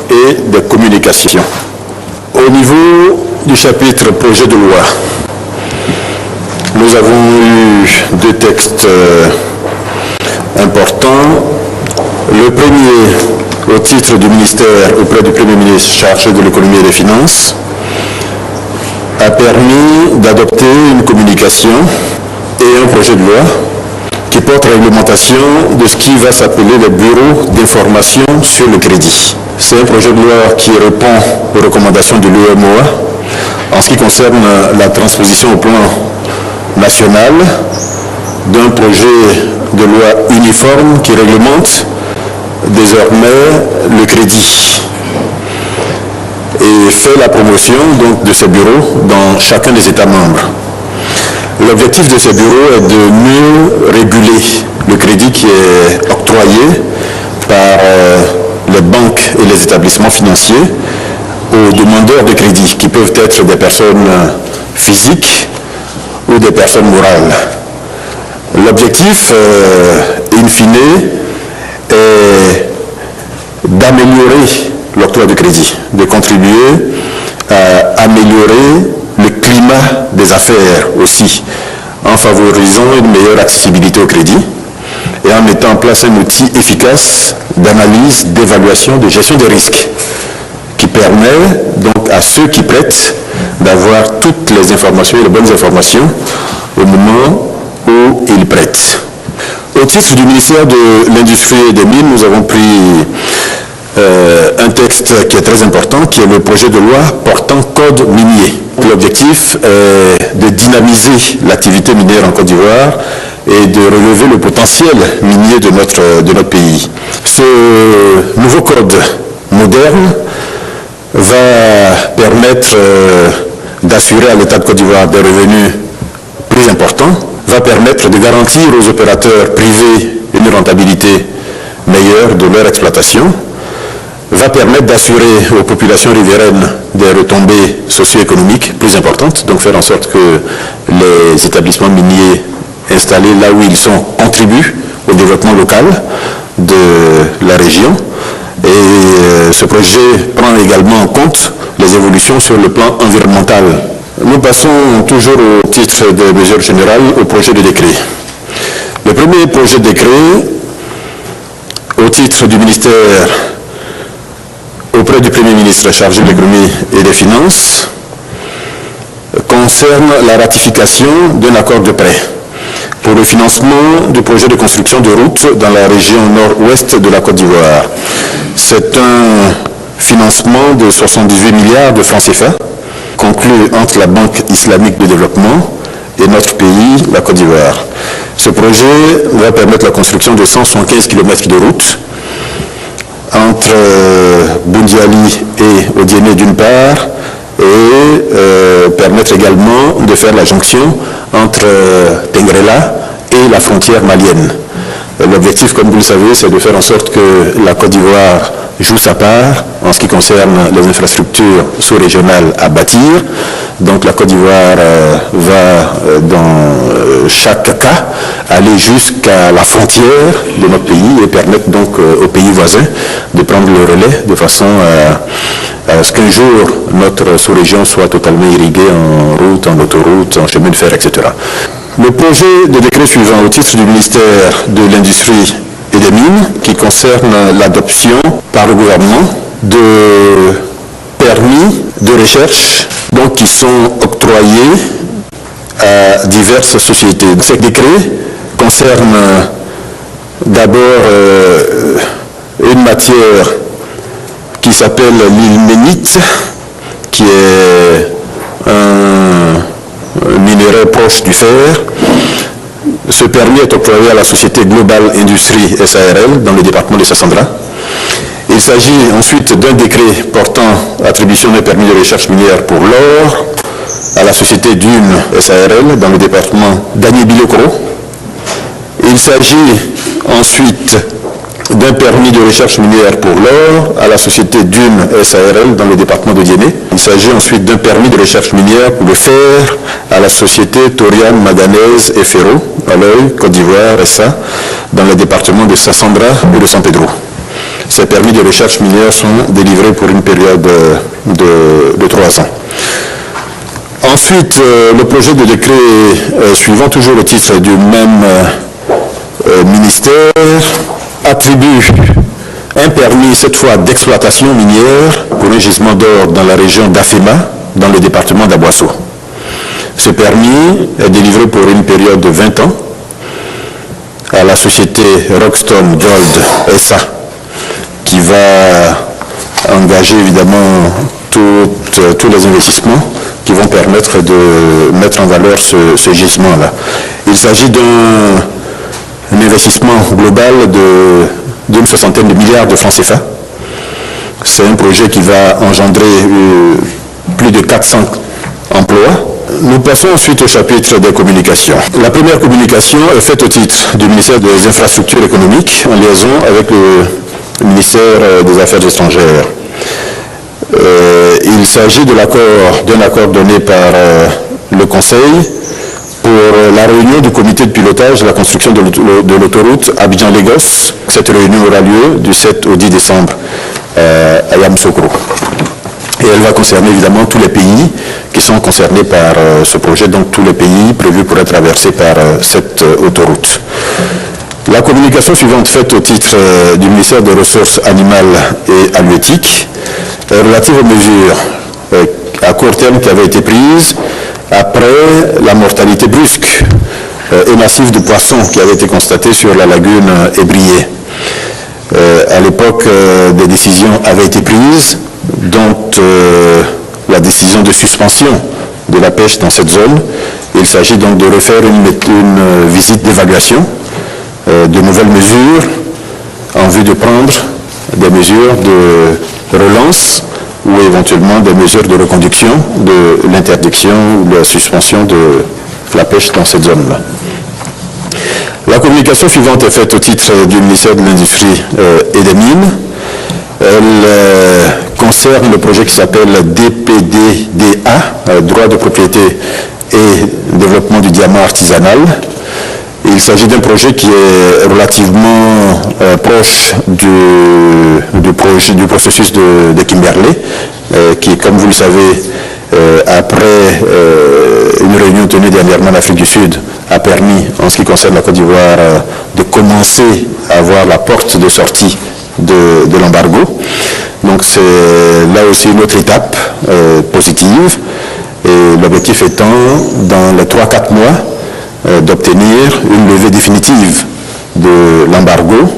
et des communications. Au niveau du chapitre projet de loi, nous avons eu deux textes importants. Le premier, au titre du ministère auprès du Premier ministre chargé de l'économie et des finances, a permis d'adopter une communication et un projet de loi qui porte réglementation de ce qui va s'appeler le bureau d'information sur le crédit. C'est un projet de loi qui répond aux recommandations de l'UEMOA en ce qui concerne la transposition au plan national d'un projet de loi uniforme qui réglemente désormais le crédit et fait la promotion donc de ces bureaux dans chacun des États membres. L'objectif de ces bureaux est de mieux réguler le crédit qui est octroyé par les banques et les établissements financiers aux demandeurs de crédit, qui peuvent être des personnes physiques ou des personnes morales. L'objectif, in fine, est d'améliorer l'octroi de crédit, de contribuer à améliorer le climat des affaires aussi, en favorisant une meilleure accessibilité au crédit et en mettant en place un outil efficace d'analyse, d'évaluation, de gestion des risques qui permet donc à ceux qui prêtent d'avoir toutes les informations et les bonnes informations au moment où ils prêtent. Au titre du ministère de l'Industrie et des Mines, nous avons pris un texte qui est très important, qui est le projet de loi portant code minier. L'objectif est de dynamiser l'activité minière en Côte d'Ivoire et de relever le potentiel minier de notre pays. Ce nouveau code moderne va permettre d'assurer à l'État de Côte d'Ivoire des revenus plus importants, va permettre de garantir aux opérateurs privés une rentabilité meilleure de leur exploitation, va permettre d'assurer aux populations riveraines des retombées socio-économiques plus importantes, donc faire en sorte que les établissements miniers installés là où ils sont contribuent au développement local de la région. Et ce projet prend également en compte les évolutions sur le plan environnemental. Nous passons toujours au titre des mesures générales au projet de décret. Le premier projet de décret, au titre du ministère auprès du Premier ministre chargé de l'économie et des finances, concerne la ratification d'un accord de prêt pour le financement du projet de construction de routes dans la région nord-ouest de la Côte d'Ivoire. C'est un financement de 78 milliards de francs CFA, conclu entre la Banque islamique de développement et notre pays, la Côte d'Ivoire. Ce projet va permettre la construction de 175 km de routes entre Boundiali et Odiéné d'une part, et permettre également de faire la jonction entre Tengrela et la frontière malienne. L'objectif, comme vous le savez, c'est de faire en sorte que la Côte d'Ivoire joue sa part en ce qui concerne les infrastructures sous-régionales à bâtir. Donc la Côte d'Ivoire va, dans chaque cas, aller jusqu'à la frontière de notre pays et permettre donc aux pays voisins de prendre le relais de façon à ce qu'un jour notre sous-région soit totalement irriguée en route, en autoroute, en chemin de fer, etc. Le projet de décret suivant au titre du ministère de l'Industrie et des Mines, qui concerne l'adoption par le gouvernement de permis de recherche donc, qui sont octroyés à diverses sociétés. Ce décret concerne d'abord une matière qui s'appelle l'ilménite, qui est un minerai proche du fer. Ce permis est octroyé à la société Global Industrie SARL dans le département de Sassandra. Il s'agit ensuite d'un décret portant attribution d'un permis de recherche minière pour l'or à la société Dune SARL dans le département d'Agné-Bilokoro. Il s'agit ensuite d'un permis de recherche minière pour l'or à la société Dune SARL dans le département de Diéné. Il s'agit ensuite d'un permis de recherche minière pour le fer à la société Torian Manganèse et Ferro, à l'œil, Côte d'Ivoire, SA, dans le département de Sassandra et de San Pedro. Ces permis de recherche minière sont délivrés pour une période de 3 ans. Ensuite, le projet de décret suivant toujours le titre du même ministère attribue un permis, cette fois d'exploitation minière, pour un gisement d'or dans la région d'Afema, dans le département d'Aboisseau. Ce permis est délivré pour une période de 20 ans à la société Rockstone Gold SA, qui va engager évidemment tous les investissements qui vont permettre de mettre en valeur ce gisement-là. Il s'agit d'un investissement global d'une 60aine de milliards de francs CFA. C'est un projet qui va engendrer plus de 400 emplois. Nous passons ensuite au chapitre des communications. La première communication est faite au titre du ministère des Infrastructures économiques en liaison avec le ministère des Affaires étrangères. Il s'agit d'un accord donné par le Conseil pour la réunion du comité de pilotage de la construction de l'autoroute Abidjan-Lagos. Cette réunion aura lieu du 7 au 10 décembre à Yamoussoukro. Et elle va concerner évidemment tous les pays qui sont concernés par ce projet, donc tous les pays prévus pour être traversés par cette autoroute. La communication suivante faite au titre du ministère des Ressources animales et halieutiques relative aux mesures à court terme qui avaient été prises après la mortalité brusque et massive de poissons qui avait été constatée sur la lagune Ébrié. À l'époque, des décisions avaient été prises, dont la décision de suspension de la pêche dans cette zone. Il s'agit donc de refaire une visite d'évaluation, de nouvelles mesures en vue de prendre des mesures de relance ou éventuellement des mesures de reconduction de l'interdiction ou de la suspension de la pêche dans cette zone-là. La communication suivante est faite au titre du ministère de l'Industrie et des Mines. Elle concerne le projet qui s'appelle DPDDA, droit de propriété et développement du diamant artisanal. Il s'agit d'un projet qui est relativement proche du processus de Kimberley, qui, comme vous le savez, après une réunion tenue dernièrement en Afrique du Sud, a permis, en ce qui concerne la Côte d'Ivoire, de commencer à avoir la porte de sortie de l'embargo. Donc c'est là aussi une autre étape positive, et l'objectif étant, dans les 3-4 mois, d'obtenir une levée définitive de l'embargo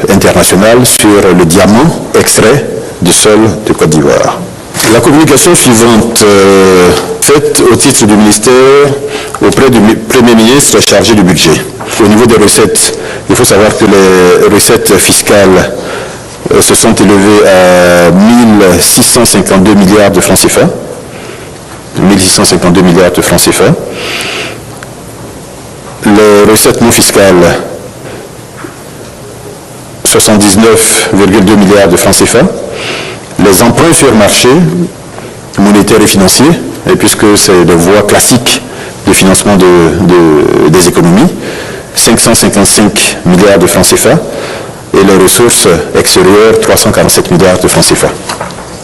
international sur le diamant extrait du sol de Côte d'Ivoire. La communication suivante, faite au titre du ministère auprès du Premier ministre chargé du budget. Au niveau des recettes, il faut savoir que les recettes fiscales se sont élevées à 1652 milliards de francs CFA. 1652 milliards de francs CFA. Les recettes non fiscales, 79,2 milliards de francs CFA. Les emprunts sur marché, monétaires et financiers, et puisque c'est la voie classique de financement des économies, 555 milliards de francs CFA, et les ressources extérieures, 347 milliards de francs CFA.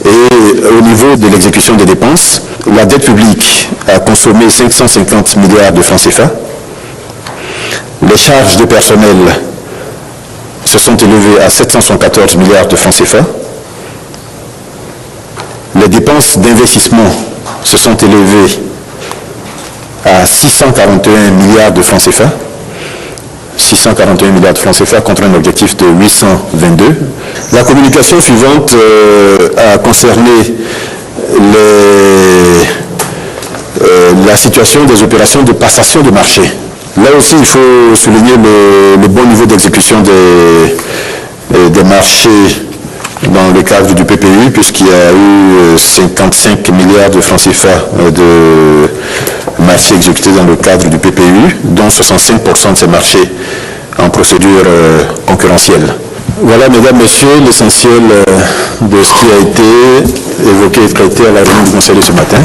Et au niveau de l'exécution des dépenses, la dette publique a consommé 550 milliards de francs CFA. Les charges de personnel se sont élevées à 774 milliards de francs CFA. Les dépenses d'investissement se sont élevées à 641 milliards de francs CFA. 641 milliards de francs CFA contre un objectif de 822. La communication suivante a concerné la situation des opérations de passation de marché. Là aussi, il faut souligner le bon niveau d'exécution des marchés dans le cadre du PPU, puisqu'il y a eu 55 milliards de francs CFA de marchés exécutés dans le cadre du PPU, dont 65% de ces marchés en procédure concurrentielle. Voilà, mesdames, messieurs, l'essentiel de ce qui a été évoqué et traité à la réunion du Conseil de ce matin.